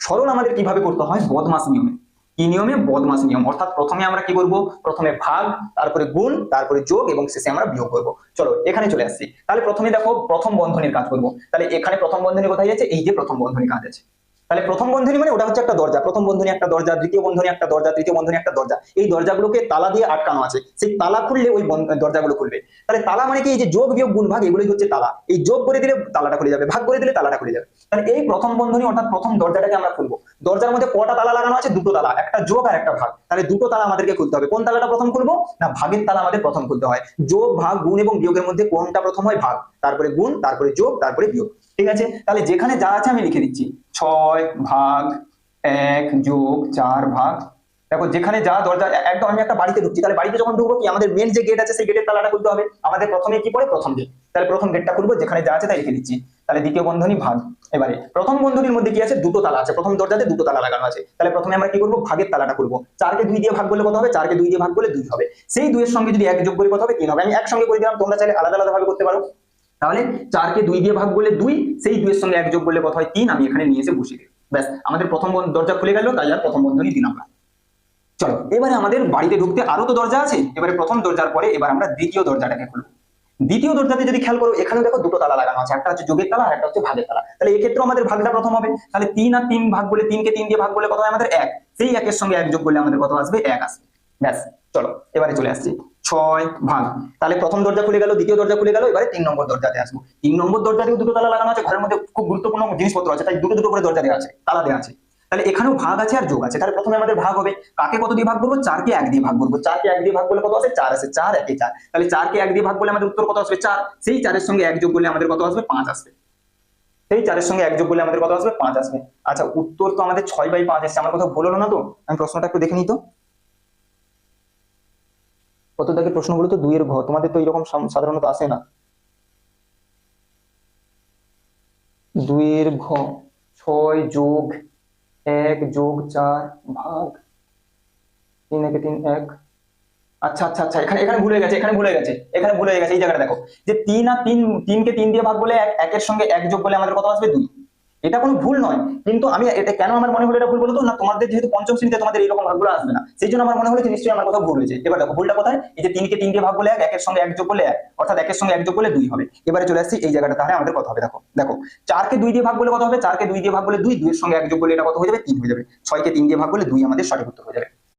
সরল আমাদের কিভাবে করতে হয়? বদমাস নিয়মে। কি নিয়মে? বদমাস নিয়ম। অর্থাৎ প্রথমে আমরা কি করব? প্রথমে ভাগ, তারপরে গুণ, তারপরে যোগ এবং শেষে আমরা বিয়োগ করব। চলো এখানে চলে আসছি। তাহলে প্রথমে দেখো প্রথম বন্ধনীর কাজ করব। তাহলে এখানে প্রথম বন্ধনী কোথায় আছে? এই যে প্রথম বন্ধনী কাজ আছে। তাহলে প্রথম বন্ধনী মানে ওটা হচ্ছে একটা দরজা। প্রথম বন্ধনী একটা দরজা, দ্বিতীয় বন্ধনী একটা দরজা, তৃতীয় বন্ধনী একটা দরজা। এই দরজাগুলোকে তালা দিয়ে আটকানো আছে। সেই তালা খুললে ওই দরজাগুলো খুলবে। তাহলে তালা মানে কি? এই যে যোগ বিয়োগ গুণ ভাগ এগুলোই হচ্ছে তালা। এই যোগ করে দিলে তালাটা খুলে যাবে, ভাগ করে দিলে তালাটা খুলে যাবে। তাহলে এই প্রথম বন্ধনী অর্থাৎ প্রথম দরজাটাকে আমরা খুলবো। দরজার মধ্যে কটা তালা লাগানো আছে? দুটো তালা, একটা যোগ আর একটা ভাগ। তাহলে দুটো তালা আমাদেরকে খুলতে হবে। কোন তালাটা প্রথম খুলবো? না, ভাগের তালা আমাদের প্রথম খুলতে হয়। যোগ ভাগ গুণ এবং বিয়োগের মধ্যে কোনটা প্রথম হয়? ভাগ, তারপরে গুণ, তারপরে যোগ, তারপরে বিয়োগ। ঠিক আছে, তাহলে যেখানে যা আছে আমি লিখে দিচ্ছি। 6 ভাগ 1 যোগ 4 ভাগ। দেখো যেখানে যা দরজা, একদম আমি একটা বাড়িতে ঢুকছি, তাহলে বাড়িতে যখন ঢুকবো কি আমাদের মেন যে গেট আছে সেই গেটের তালাটা খুলতে হবে। আমাদের প্রথমে কি পড়ে? প্রথম গেট। তাহলে প্রথম গেটটা খুলবো, যেখানে যা আছে তাই লিখে দিচ্ছি। তাহলে দ্বিতীয় বন্ধনী ভাগ। এবারে প্রথম বন্ধনীর মধ্যে কি আছে? দুটো তালা আছে। প্রথম দরজাতে দুটো তালা লাগানো আছে। তাহলে প্রথমে আমরা কি করবো? ভাগের তালাটা খুলবো। 4কে 2 দিয়ে ভাগ করলে কত হবে? 4কে 2 দিয়ে ভাগ করলে 2 হবে। সেই 2 এর সঙ্গে যদি 1 যোগ করি কত হবে? 3 হবে। আমি একসঙ্গে করে দিলাম, তোমরা চাইলে আলাদা আলাদা ভাবে করতে পারো। তাহলে 4কে 2 দিয়ে ভাগ করলে 2, সেই 2 এর সঙ্গে 1 যোগ করলে কত হয়? 3। আমি এখানে নিয়ে এসে বসিয়ে দিই। ব্যাস, আমাদের প্রথম দরজা খুলে গেল, তাই আর প্রথম বন্ধনী দিলাম না। চলো এবারে আমাদের বাড়িতে ঢুকতে আরো তো দরজা আছে। এবারে প্রথম দরজার পরে এবার আমরা দ্বিতীয় দরজাটাকে খুলবো। দ্বিতীয় দরজাতে যদি খেয়াল করো, এখানেও দেখো দুটো তালা লাগানো আছে। একটা হচ্ছে যোগের তালা আর একটা হচ্ছে ভাগের তালা। তাহলে এই ক্ষেত্রে আমাদের ভাগটা প্রথম হবে। তাহলে 3 আর 3 ভাগ বলে, 3কে 3 দিয়ে ভাগ করলে কত হয়? আমাদের 1। সেই 1 এর সঙ্গে 1 যোগ করলে আমাদের কত আসবে? 1 আসবে। ব্যাস, চলো এবারে চলে আসছি। 6 ভাগ। তাহলে প্রথম দরজা খুলে গেল, দ্বিতীয় দরজা খুলে গেল। এবারে 3 নম্বর দরজাতে আসবো। 3 নম্বর দরজাতেও দুটো তালা লাগানো আছে। ঘরের মধ্যে খুব গুরুত্বপূর্ণ জিনিসপত্র আছে, তাই দুটো দুটো করে দরজা দেওয়া আছে, তালা দেওয়া আছে। তাহলে এখানেও ভাগ আছে আর যোগ আছে। তাহলে প্রথমে আমাদের ভাগ হবে। কাকে কত দিয়ে ভাগ করবো? 4কে 1 দিয়ে ভাগ করবো। 4কে 1 দিয়ে ভাগ করলে কত আসে? 4 আসে। 4 1 4। তাহলে 4কে 1 দিয়ে ভাগ করলে আমাদের উত্তর কত আসবে? 4। সেই 4 এর সঙ্গে 1 যোগ করলে আমাদের কত আসবে? 5 আসবে। সেই 4 এর সঙ্গে 1 যোগ করলে আমাদের কত আসবে? 5 আসবে। আচ্ছা, উত্তর তো আমাদের 6/5 এসেছে। আমার কথা ভুল হলো না তো? আমি প্রশ্নটা একটু দেখে নিই তো। কত দাগের প্রশ্নগুলো তো 2 এর ঘ, তোমাদের তো এরকম সাধারণত আসে না। 2 এর ঘ। 6 যোগ 1 যোগ 4 ভাগ 3 একে 3 1। আচ্ছা আচ্ছা আচ্ছা, এখানে এখানে ভুল হয়ে গেছে, এখানে ভুল হয়ে গেছে, এখানে ভুল হয়ে গেছে। এই জায়গাটা দেখো, যে 3 আর 3, 3কে 3 দিয়ে ভাগ বলে 1 এর সঙ্গে 1 যোগ করলে আমাদের কত আসবে? 2। এটা কোনো ভুল নয়, কিন্তু আমি এটা কেন আমার মনে হলো এটা ভুল বলতো না? তোমাদের যেহেতু পঞ্চম শ্রেণীতে তোমাদের এইরকম ভাগগুলো আসবে না, সেই জন্য আমার মনে হলো যে নিশ্চয়ই আমার কথা ভুল হয়েছে। এবার দেখো ভুলটা কোথায়? এই যে 3কে 3 দিয়ে ভাগ বলে 1 এর সঙ্গে 1 যোগ করলে 1, অর্থাৎ 1 এর সঙ্গে 1 যোগ করলে 2 হবে। এবারে চলে আসছি এই জায়গাটা, তাহলে আমাদের কত হবে? দেখো দেখো, 4কে 2 দিয়ে ভাগ করলে কত হবে? 4কে 2 দিয়ে ভাগ করলে 2, 2 এর সঙ্গে 1 যোগ করলে এটা কত হয়ে যাবে? 3 হয়ে যাবে। 6কে 3 দিয়ে ভাগ করলে 2 আমাদের সঠিক উত্তর হয়ে যাবে।